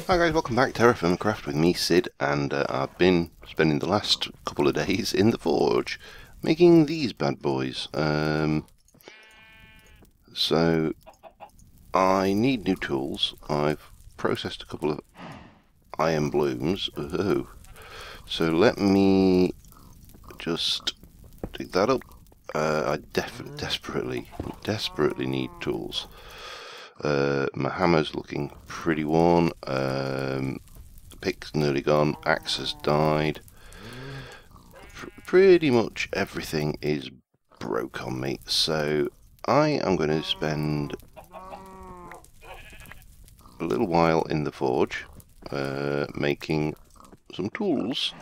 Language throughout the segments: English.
Hi guys, welcome back to TerraFirmaCraft with me, Sid, and I've been spending the last couple of days in the forge making these bad boys. So I need new tools. I've processed a couple of iron blooms. So let me just dig that up. I desperately need tools. My hammer's looking pretty worn. Pick's nearly gone. Axe has died. Pretty much everything is broke on me. So I am going to spend a little while in the forge making some tools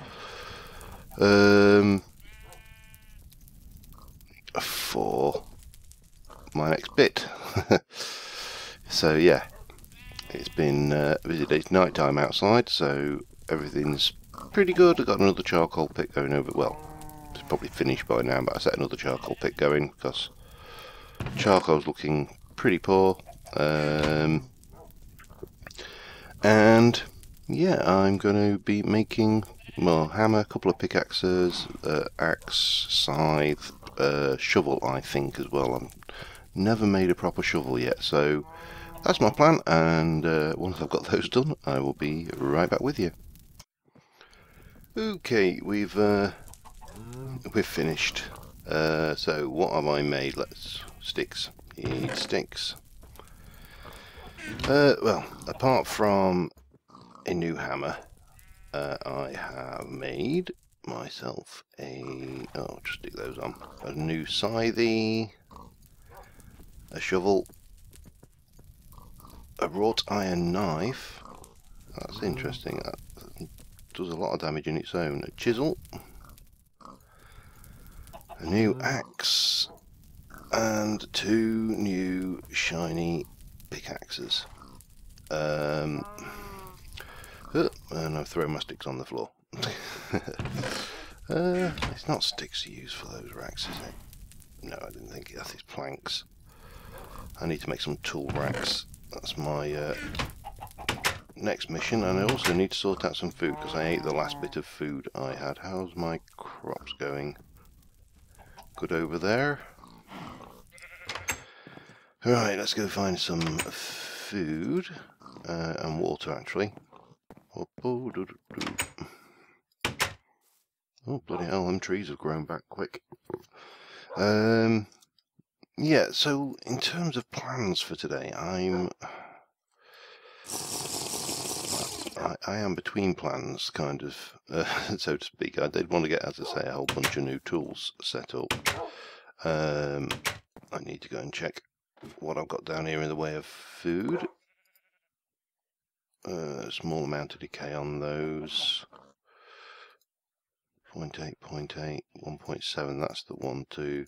for my next bit. So yeah, it's been a busy day. It's night time outside, so everything's pretty good. I've got another charcoal pit going over. Well, it's probably finished by now, but I set another charcoal pit going because charcoal's looking pretty poor. And yeah, I'm going to be making more hammer, a couple of pickaxes, axe, scythe, shovel, I think, as well. I've never made a proper shovel yet, so that's my plan, and once I've got those done, I will be right back with you. Okay, we've finished. So what have I made? Sticks. Need sticks. Well, apart from a new hammer, I have made myself I'll just stick those on. A new scythe, a shovel, a wrought iron knife. That's interesting. That does a lot of damage in its own. A chisel, a new axe, and 2 new shiny pickaxes. And I've thrown my sticks on the floor. It's not sticks to use for those racks, is it? No, I didn't think it. It's planks. I need to make some tool racks. That's my next mission, and I also need to sort out some food because I ate the last bit of food I had. How's my crops going? Good over there. Right, let's go find some food and water, actually. Oh, bloody hell, them trees have grown back quick. Yeah, so in terms of plans for today, I am between plans, kind of, so to speak. I did want to get, as I say, a whole bunch of new tools set up. I need to go and check what I've got down here in the way of food. Small amount of decay on those. 0.8, 0.8, 1.7, that's the 1, 2.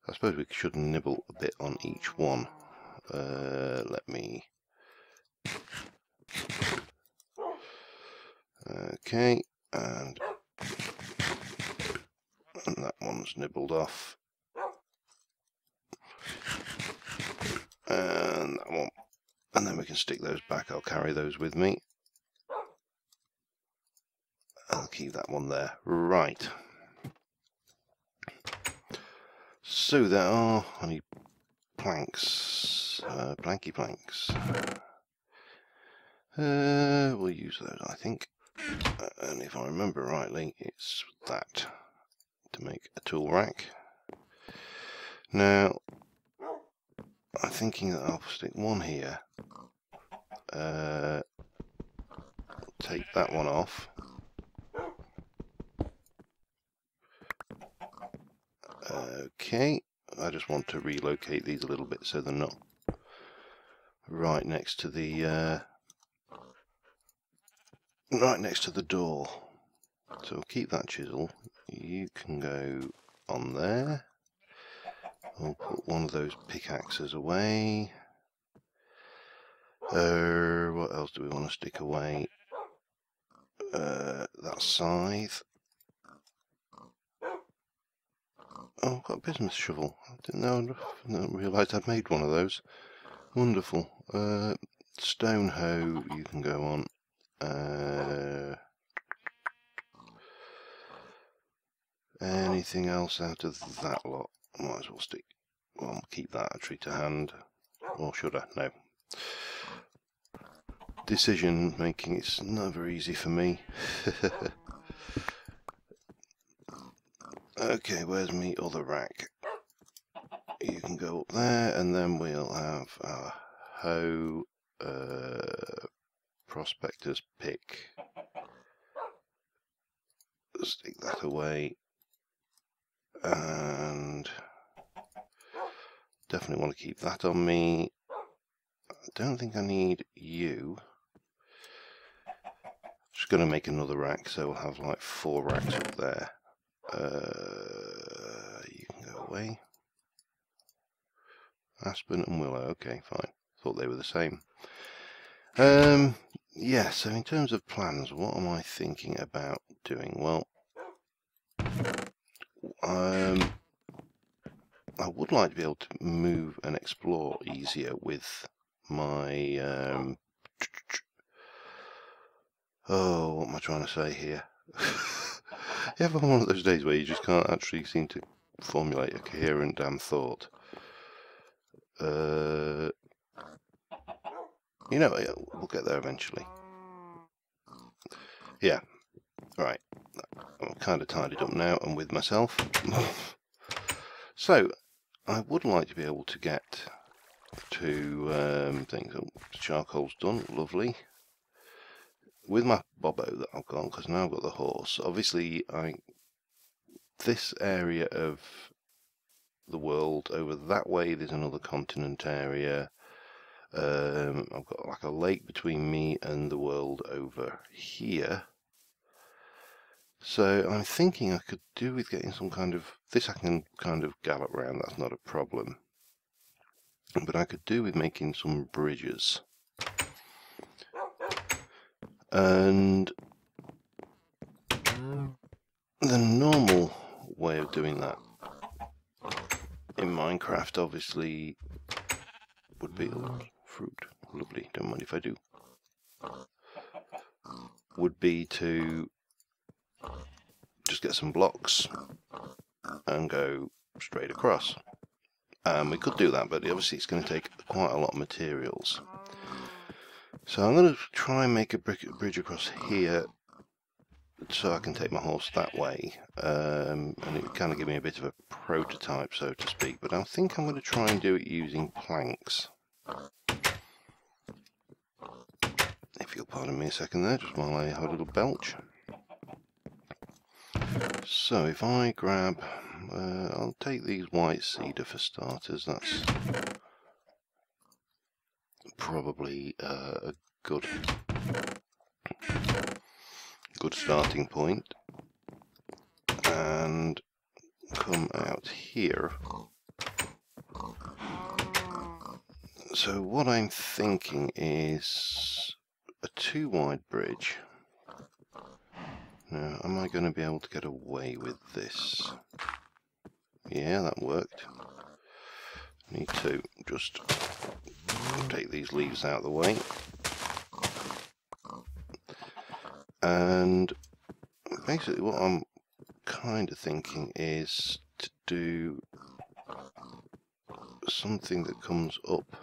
I suppose we should nibble a bit on each one. Let me... Okay, and that one's nibbled off. And that one. And then we can stick those back. I'll carry those with me. I'll keep that one there. Right. So there are... I need planks. Planky planks. We'll use those, I think. And if I remember rightly, it's that to make a tool rack. Now, I'm thinking that I'll stick one here. Take that one off. Okay, I just want to relocate these a little bit so they're not right next to the door. So we'll keep that chisel. You can go on there. We'll put one of those pickaxes away. What else do we want to stick away? That scythe. Oh, I've got a business shovel. I didn't realise I'd made one of those. Wonderful. stone hoe, you can go on. Anything else out of that lot? Might as well stick. Well, keep that actually to hand. Or should I? No. Decision making is never easy for me. Okay, where's me other rack? You can go up there, and then we'll have our hoe, prospector's pick. Stick that away, and definitely want to keep that on me. I don't think I need you. Just going to make another rack, so we'll have like 4 racks up there. You can go away. Aspen and willow. Okay, fine. Thought they were the same. Yeah, so in terms of plans, what am I thinking about doing? Well, I would like to be able to move and explore easier with my oh, what am I trying to say here? You ever have one of those days where you just can't actually seem to formulate a coherent damn thought? You know, we'll get there eventually. Yeah, right. I'm kind of tidied up now and with myself. So, I would like to be able to get to things. Oh, charcoal's done, lovely. With my bobbo that I've got, because now I've got the horse. Obviously, this area of the world over that way, there's another continent area. I've got like a lake between me and the world over here. So I'm thinking I could do with getting some kind of, this I can kind of gallop around, that's not a problem. But I could do with making some bridges. And the normal way of doing that in Minecraft obviously would be fruit, lovely, don't mind if I do, would be to just get some blocks and go straight across. We could do that, but obviously it's going to take quite a lot of materials. So I'm going to try and make a bridge across here so I can take my horse that way, and it would kind of give me a bit of a prototype, so to speak, but I think I'm going to try and do it using planks. If you'll pardon me a second there, just while I have a little belch. So if I grab, I'll take these white cedar for starters, that's probably a good starting point, and come out here. So what I'm thinking is a 2 wide bridge. Now, am I going to be able to get away with this? Yeah, that worked. Need to just take these leaves out of the way. And basically what I'm kind of thinking is to do something that comes up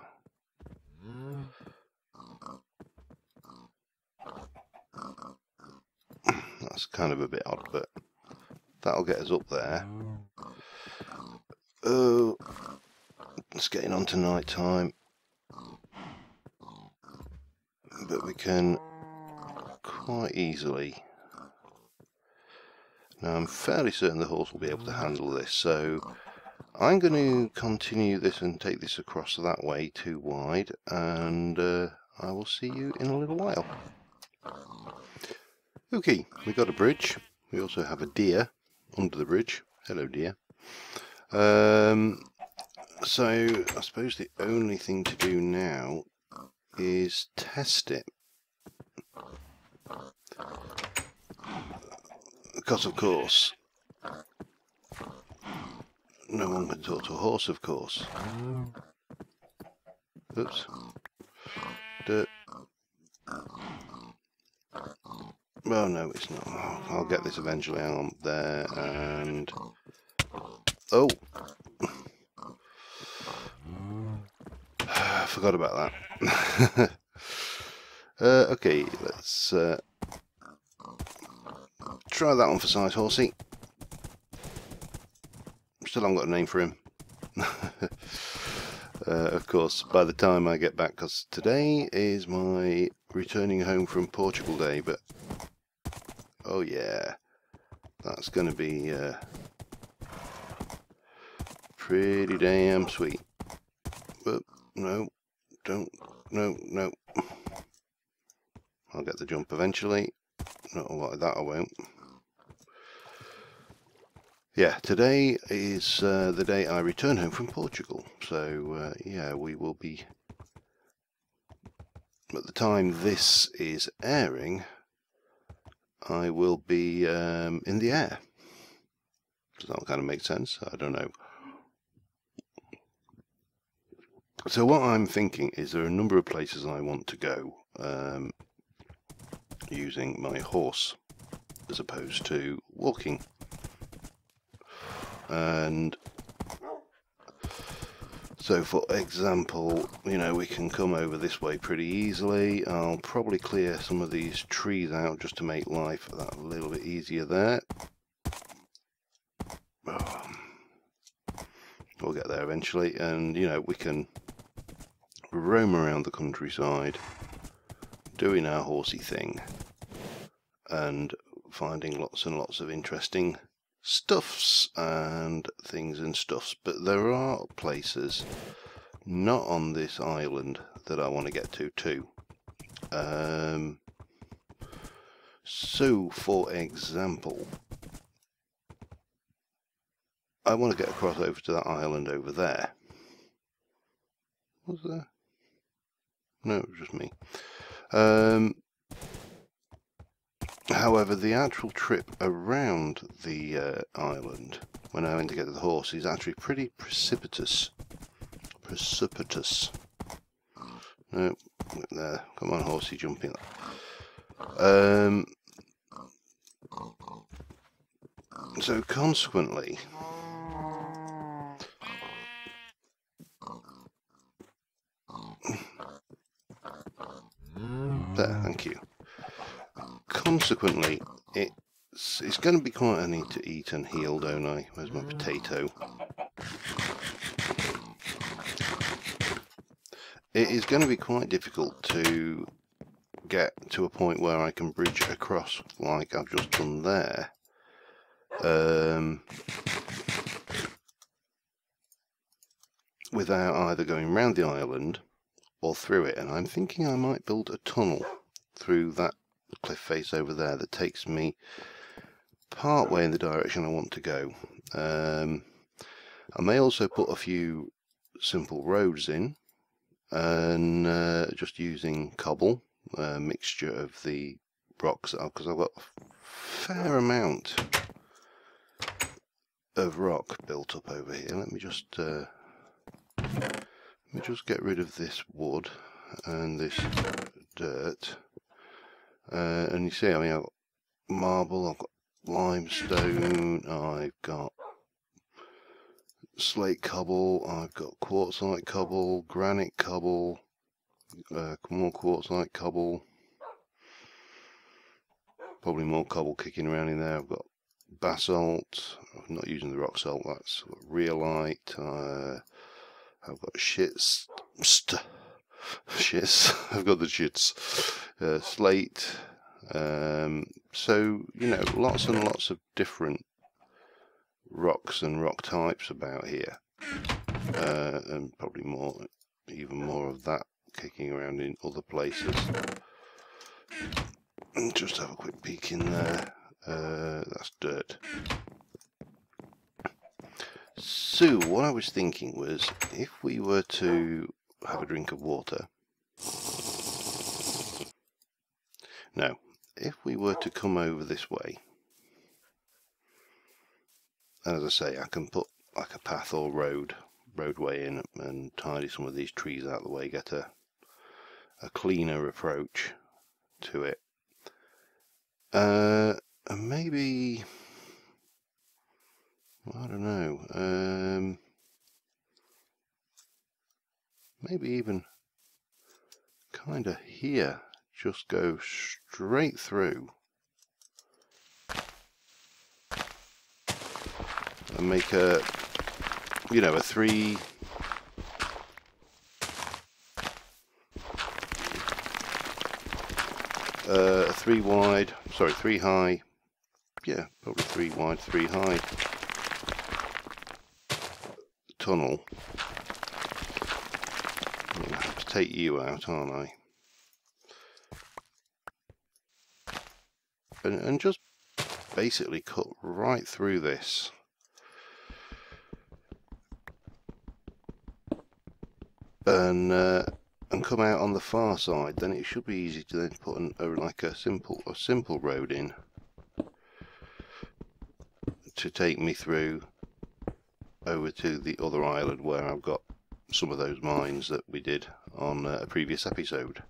that's kind of a bit odd, but that'll get us up there. Oh, it's getting on to night time, but we can quite easily. Now I'm fairly certain the horse will be able to handle this, so I'm going to continue this and take this across that way 2 wide, and I will see you in a little while. Okay, we got a bridge. We also have a deer under the bridge. Hello, deer. So I suppose the only thing to do now is test it. Because of course, no one can talk to a horse, of course. Oops. Dirt. Oh no, it's not. I'll get this eventually. I'm there and... Oh! I forgot about that. Okay, let's try that one for size horsey. Still haven't got a name for him. Of course, by the time I get back, because today is my returning home from Portugal day, but oh yeah, that's going to be pretty damn sweet. But no, no. I'll get the jump eventually. Not like that, I won't. Yeah, today is the day I return home from Portugal. So yeah, we will be, at the time this is airing, I will be in the air. Does that kind of make sense? I don't know. So what I'm thinking is there are a number of places I want to go using my horse as opposed to walking. And so for example, you know, we can come over this way pretty easily. I'll probably clear some of these trees out just to make life that a little bit easier there. We'll get there eventually, and you know, we can roam around the countryside doing our horsey thing and finding lots and lots of interesting stuffs and things and stuffs. But there are places not on this island that I want to get to too. So for example, I want to get across over to that island over there. Was there? No, it was just me. However, the actual trip around the island, when I went to get the horse, is actually pretty precipitous. No, there. Come on, horsey, jump in. So consequently, there, thank you. Consequently, it's going to be quite a need to eat and heal, don't I? Where's my potato? It is going to be quite difficult to get to a point where I can bridge across like I've just done there. Without either going round the island or through it, and I'm thinking I might build a tunnel through that cliff face over there that takes me part way in the direction I want to go. I may also put a few simple roads in, and just using cobble, a mixture of the rocks, because I've got a fair amount of rock built up over here. Let me just get rid of this wood and this dirt. And you see, I mean, I've got marble, I've got limestone, I've got slate cobble, I've got quartzite cobble, granite cobble, more quartzite cobble, probably more cobble kicking around in there. I've got basalt, I'm not using the rock salt, that's rhyolite. I've got shits, I've got the shits, slate, so, you know, lots and lots of different rocks and rock types about here, and probably more, even more of that kicking around in other places. And just have a quick peek in there. That's dirt. So what I was thinking was, if we were to have a drink of water, no, if we were to come over this way, and as I say, I can put like a path or roadway in and tidy some of these trees out of the way, get a cleaner approach to it. And maybe, I don't know, maybe even kind of here, just go straight through and make a, you know, a three wide, sorry, 3 high, yeah, probably 3 wide, 3 high tunnel. I'm going to have to take you out, aren't I? And just basically cut right through this. And come out on the far side. Then it should be easy to then put like a simple road in to take me through over to the other island where I've got some of those mines that we did on a previous episode.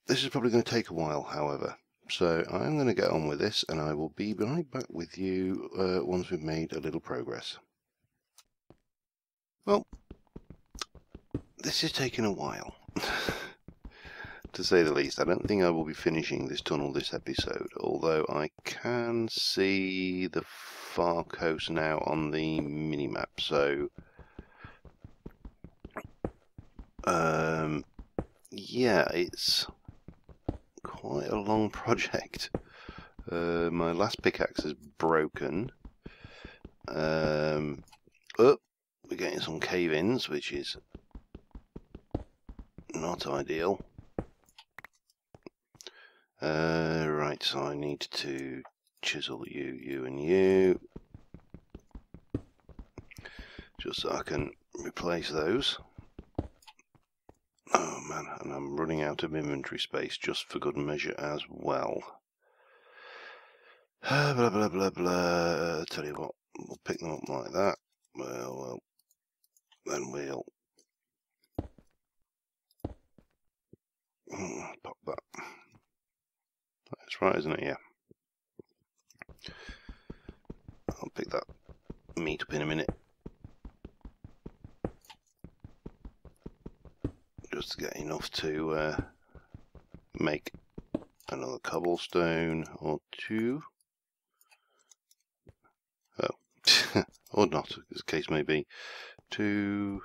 This is probably going to take a while, however, so I'm going to get on with this, and I will be right back with you once we've made a little progress. Well, this is taking a while, to say the least. I don't think I will be finishing this tunnel this episode, although I can see the far coast now on the mini-map, so yeah, it's quite a long project. My last pickaxe is broken. Oh, we're getting some cave-ins, which is not ideal. Right, so I need to chisel you and you, just so I can replace those. Oh man, and I'm running out of inventory space just for good measure as well. Blah blah blah blah. Tell you what, we'll pick them up like that. Well, then we'll pop that. That's right, isn't it? Yeah. I'll pick that meat up in a minute. Just to get enough to make another cobblestone or two. Oh, or not, as the case may be. 2.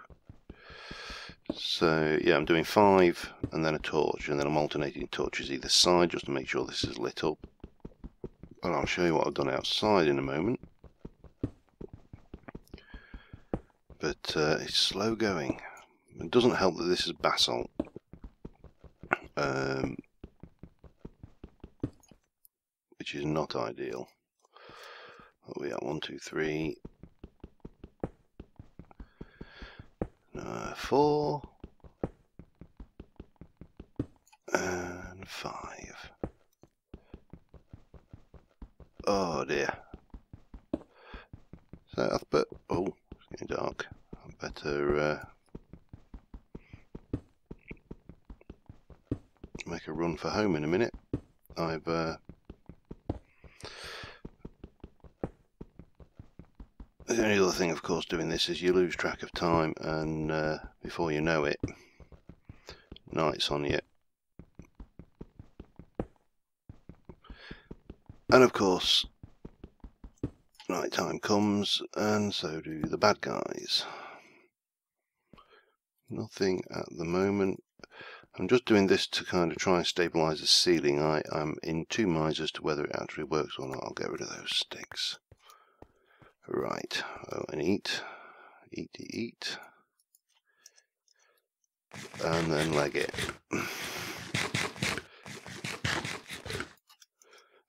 So yeah, I'm doing 5 and then a torch, and then I'm alternating torches either side just to make sure this is lit up. And I'll show you what I've done outside in a moment. But it's slow going. It doesn't help that this is basalt. Which is not ideal. What are we at? 1, 2, 3. 4. And 5. Oh dear. So I bet, oh, it's getting dark. I better make a run for home in a minute. I've the only other thing, of course, doing this is you lose track of time, and before you know it, night's on you. And of course, night time comes, and so do the bad guys. Nothing at the moment. I'm just doing this to kind of try and stabilise the ceiling. I'm in 2 minds as to whether it actually works or not. I'll get rid of those sticks. Right, oh, and eat, and then leg it.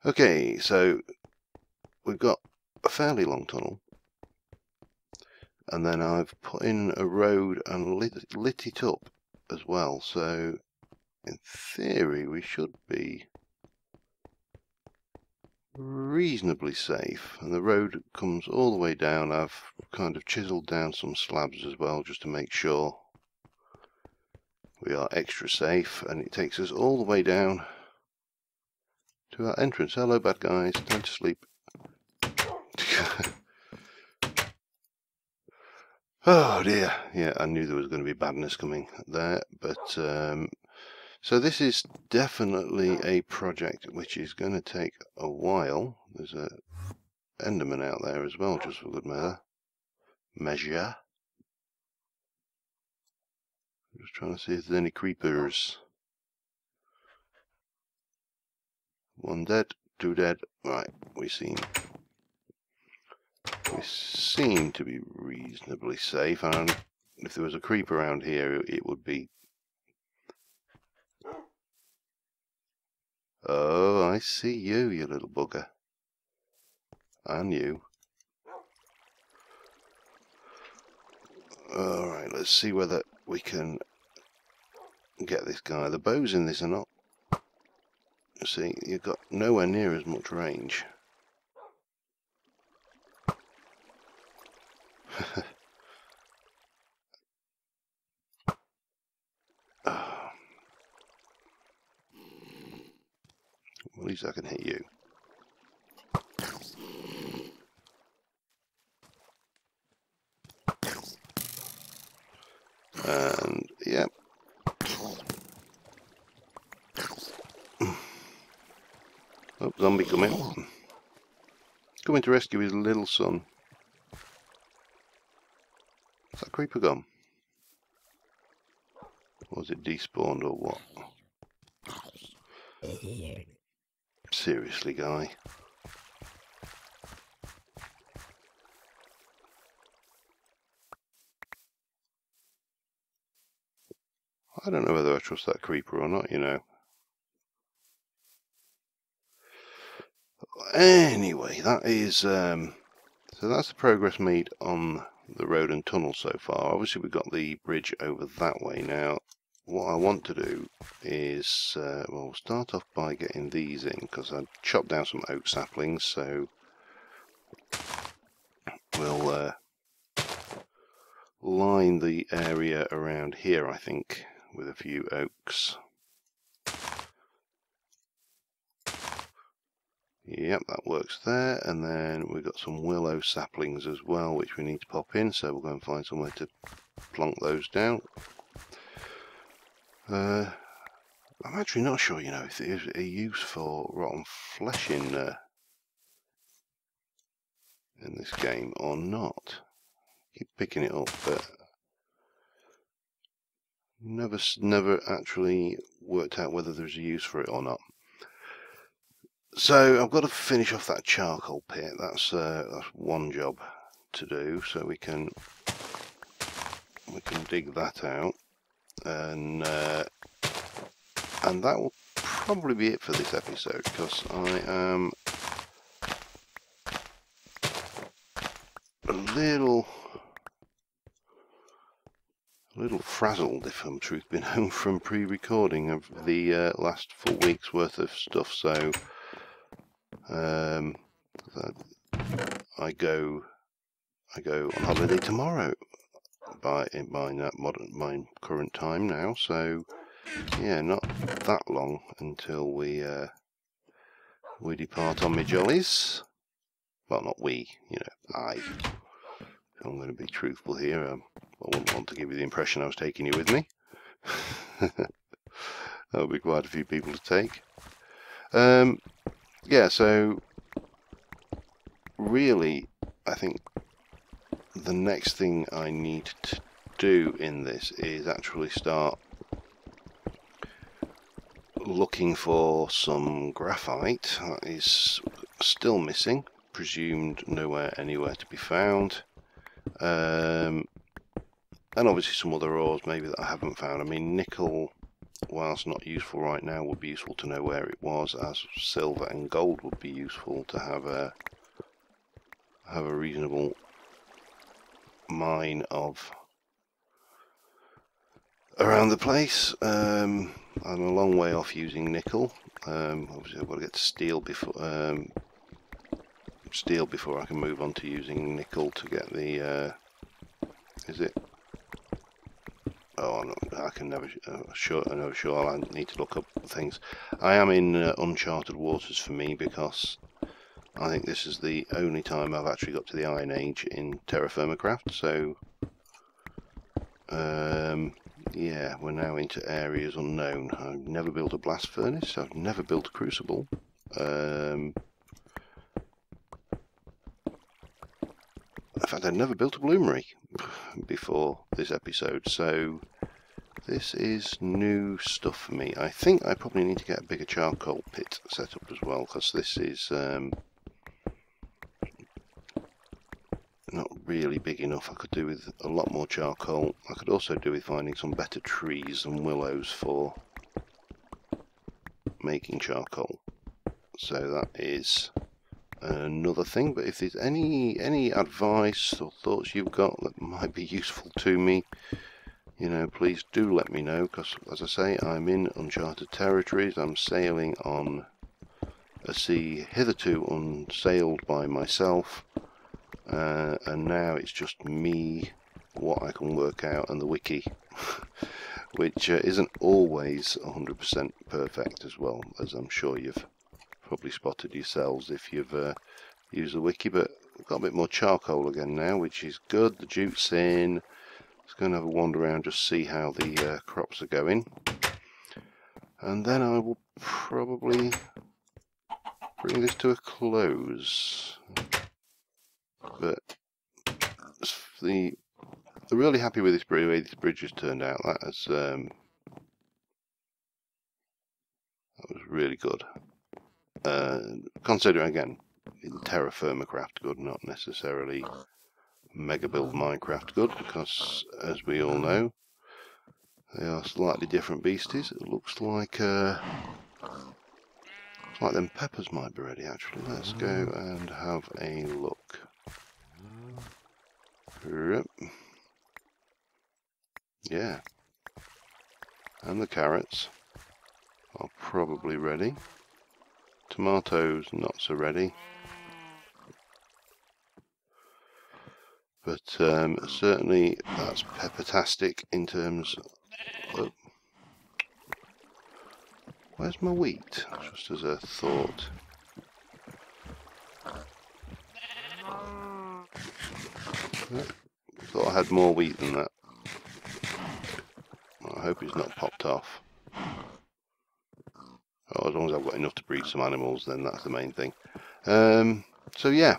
Okay, so we've got a fairly long tunnel, and then I've put in a road and lit it up as well, so in theory we should be reasonably safe. And the road comes all the way down. I've kind of chiseled down some slabs as well just to make sure we are extra safe, and it takes us all the way down to our entrance. Hello, bad guys. Time to sleep. Oh dear. Yeah, I knew there was going to be badness coming there, but so this is definitely a project which is going to take a while. There's a Enderman out there as well, just for good measure. Just trying to see if there's any creepers. One dead, two dead. Right, we seem to be reasonably safe. And if there was a creeper around here, it would be. Oh, I see you, you little bugger. And you. Alright, let's see whether we can get this guy. The bows in this are not. See, you've got nowhere near as much range. At least I can hit you. And, yep. Oh, zombie coming. Coming to rescue his little son. Is that creeper gone? Or was it despawned or what? Seriously, guy. I don't know whether I trust that creeper or not, you know. Anyway, that is so that's the progress made on the road and tunnel so far. Obviously we've got the bridge over that way now. What I want to do is well, we'll start off by getting these in, because I chopped down some oak saplings, so we'll line the area around here, I think, with a few oaks. Yep, that works there. And then we've got some willow saplings as well, which we need to pop in, so we'll go and find somewhere to plonk those down. I'm actually not sure, you know, if there's a use for rotten flesh in this game or not. Keep picking it up, but never actually worked out whether there's a use for it or not. So I've got to finish off that charcoal pit. That's one job to do. So we can dig that out, and that will probably be it for this episode, because I am a little frazzled, if I'm truth be known, from pre-recording of the last full week's worth of stuff. So I go on holiday tomorrow by my current time now. So yeah, not that long until we depart on my jollies. Well, not we, you know, I. I'm going to be truthful here. I wouldn't want to give you the impression I was taking you with me. That'll be quite a few people to take. Yeah, so really, I think the next thing I need to do in this is actually start looking for some graphite. That is still missing, presumed anywhere to be found. And obviously some other ores maybe that I haven't found. I mean, nickel, whilst not useful right now, would be useful to know where it was, as silver and gold would be useful to have a reasonable mine of around the place. I'm a long way off using nickel. Obviously I've got to get to steel before I can move on to using nickel to get the is it Oh, I can never. Sure, I need to look up things. I am in uncharted waters for me, because I think this is the only time I've actually got to the Iron Age in TerraFirmaCraft. So, yeah, we're now into areas unknown. I've never built a blast furnace. I've never built a crucible. In fact, I'd never built a bloomery before this episode, so this is new stuff for me. I think I probably need to get a bigger charcoal pit set up as well, because this is not really big enough. I could do with a lot more charcoal. I could also do with finding some better trees and willows for making charcoal. So that is another thing. But if there's any advice or thoughts you've got that might be useful to me, you know, please do let me know, because as I say, I'm in uncharted territories. I'm sailing on a sea hitherto unsailed by myself, and now it's just me, what I can work out, and the wiki, which isn't always 100% perfect as well, as I'm sure you've probably spotted yourselves if you've used the wiki. But we've got a bit more charcoal again now, which is good. The jute's in. Let's go and have a wander around, just see how the crops are going, and then I will probably bring this to a close. But I'm really happy with this way this bridge has turned out. That was really good. Considering again, in TerraFirmaCraft good, not necessarily Mega Build Minecraft good, because as we all know, they are slightly different beasties. It looks like them peppers might be ready actually. Let's go and have a look. Yeah, and the carrots are probably ready. Tomatoes not so ready, but certainly that's peppertastic in terms of... Where's my wheat? Just as a thought. Thought I had more wheat than that. I hope it's not popped off. Oh, as long as I've got enough to breed some animals, then that's the main thing. So yeah,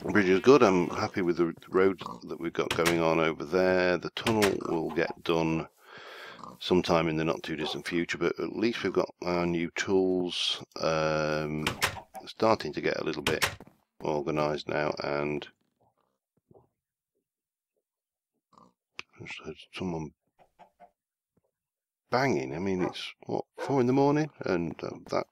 the bridge is good. I'm happy with the road that we've got going on over there. The tunnel will get done sometime in the not too distant future, but at least we've got our new tools starting to get a little bit organised now. And I just heard someone banging. I mean, it's what, 4 in the morning, and that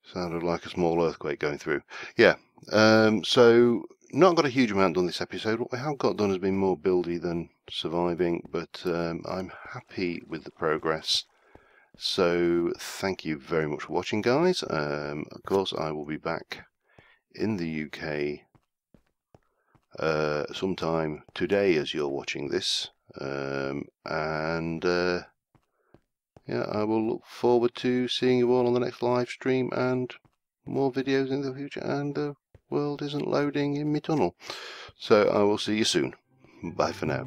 sounded like a small earthquake going through. Yeah, so not got a huge amount done this episode. What we have got done has been more buildy than surviving, but I'm happy with the progress. So thank you very much for watching, guys. Of course, I will be back in the UK sometime today as you're watching this, and yeah, I will look forward to seeing you all on the next live stream and more videos in the future. And the world isn't loading in my tunnel, so I will see you soon. Bye for now.